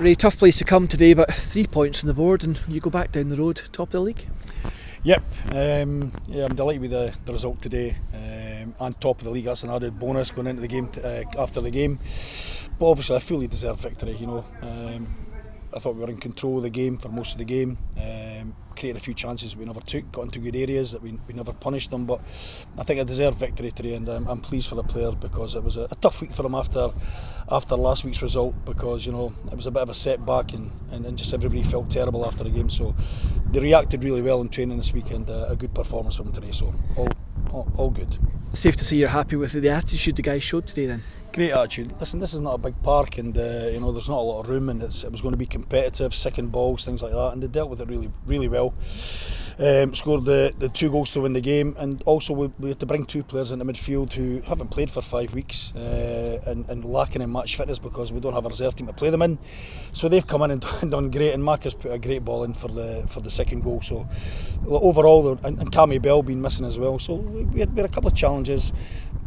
Ray, tough place to come today, but 3 points on the board and you go back down the road, top of the league. Yep, I'm delighted with the result today, and top of the league. That's an added bonus going into the game after the game. But obviously, a fully deserved victory. I thought we were in control of the game for most of the game. Created a few chances that we never took, got into good areas that we never punished them. But I think a deserved victory today, and I'm pleased for the players because it was a tough week for them after last week's result, because it was a bit of a setback and just everybody felt terrible after the game. So they reacted really well in training this week, and a good performance from them today. So all good. Safe to say you're happy with the attitude the guys showed today then? Great attitude. Listen, this is not a big park, and there's not a lot of room, and it was going to be competitive, second balls, things like that, and they dealt with it really well. Scored the 2 goals to win the game, and also we had to bring 2 players into midfield who haven't played for 5 weeks and lacking in match fitness because we don't have a reserve team to play them in. So they've come in and done great, and Mac has put a great ball in for the second goal. So overall, and Cammy Bell being missing as well. So we had a couple of challenges,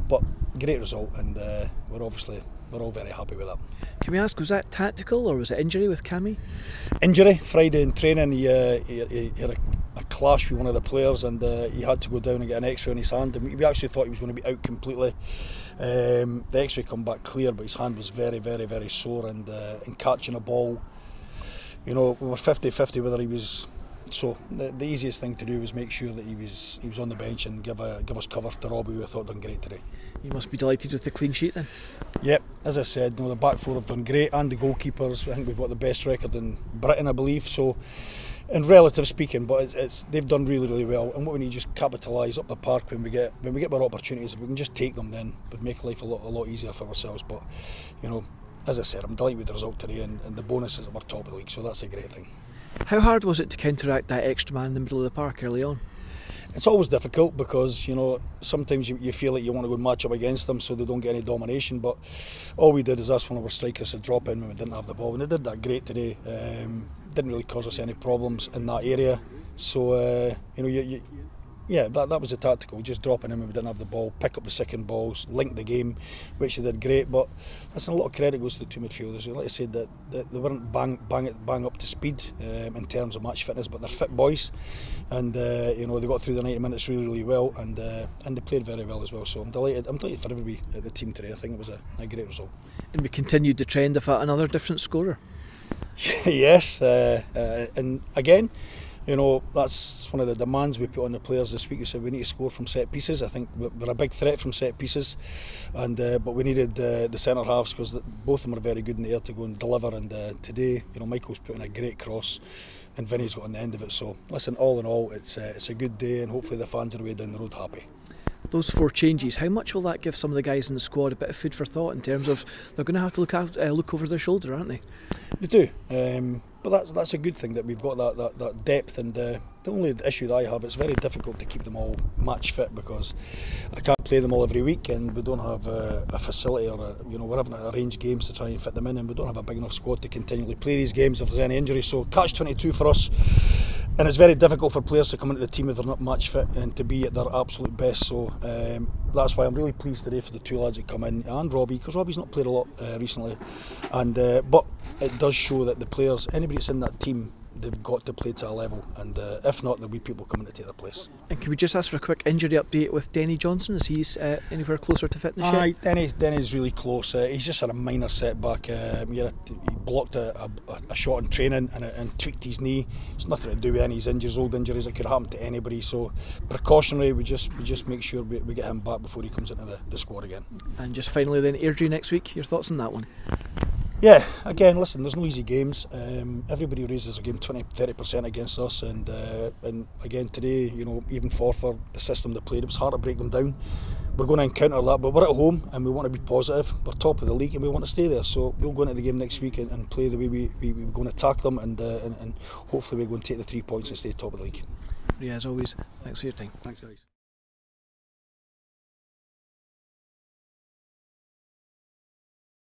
but great result, and we're all very happy with that. Can we ask, was that tactical or was it injury with Cammy? Injury. Friday in training he had a clash with one of the players, and he had to go down and get an X-ray on his hand, and we actually thought he was going to be out completely. The X-ray come back clear, but his hand was very sore, and in catching a ball, we were 50-50 whether he was. So the easiest thing to do was make sure that he was on the bench and give us cover to Robbie, who I thought done great today. You must be delighted with the clean sheet then. Yep, as I said, the back four have done great, and the goalkeepers. I think we've got the best record in Britain, I believe. So, in relative speaking, but they've done really well. And what we need to just capitalise up the park when we get more opportunities. If we can just take them, then it would make life a lot easier for ourselves. But as I said, I'm delighted with the result today, and the bonus is that we're top of the league, so that's a great thing. How hard was it to counteract that extra man in the middle of the park early on? It's always difficult because sometimes you feel like you want to go and match up against them so they don't get any domination, but all we did is ask one of our strikers to drop in when we didn't have the ball, and they did that great today. Didn't really cause us any problems in that area, so that was the tactical, just dropping in when we didn't have the ball, pick up the second balls, link the game, which they did great. But listen, a lot of credit goes to the 2 midfielders. Like I said, that they weren't bang up to speed in terms of match fitness, but they're fit boys, and they got through the 90 minutes really well, and they played very well as well. So I'm delighted for everybody at the team today. I think it was a great result. And we continued the trend of another different scorer. Yes, and again, that's one of the demands we put on the players this week. We said we need to score from set pieces. I think we're a big threat from set pieces, and but we needed the centre halves, because both of them are very good in the air to go and deliver. And today, Michael's put in a great cross, and Vinny's got on the end of it. So listen, all in all, it's a good day, and hopefully the fans are away down the road happy. Those 4 changes, how much will that give some of the guys in the squad a bit of food for thought in terms of they're going to have to look over their shoulder, aren't they? They do, but that's a good thing that we've got that depth. And the only issue that I have, it's very difficult to keep them all match fit because I can't play them all every week, and we don't have a facility or we're having to arrange games to try and fit them in, and we don't have a big enough squad to continually play these games if there's any injury. So catch-22 for us. And it's very difficult for players to come into the team if they're not match fit and to be at their absolute best. So that's why I'm really pleased today for the 2 lads that come in, and Robbie, because Robbie's not played a lot recently. And but it does show that the players, anybody that's in that team, they've got to play to a level, and if not, there'll be people coming to take their place. And can we just ask for a quick injury update with Denny Johnson? Is he anywhere closer to fitness yet? Denny's really close. He's just had a minor setback. He blocked a shot in training and tweaked his knee. It's nothing to do with any of his injuries, old injuries. It could happen to anybody. So precautionary, we just make sure we get him back before he comes into the squad again. And just finally then, Airdrie next week, your thoughts on that one? Yeah, again, listen, there's no easy games. Everybody raises a game 20-30% against us, and again today, even Forfar, the system they played, it was hard to break them down. We're going to encounter that, but we're at home and we want to be positive. We're top of the league and we want to stay there. So we'll go into the game next week and play the way we're going to attack them, and hopefully we're going to take the 3 points and stay top of the league. Yeah, as always, thanks for your time. Thanks, guys.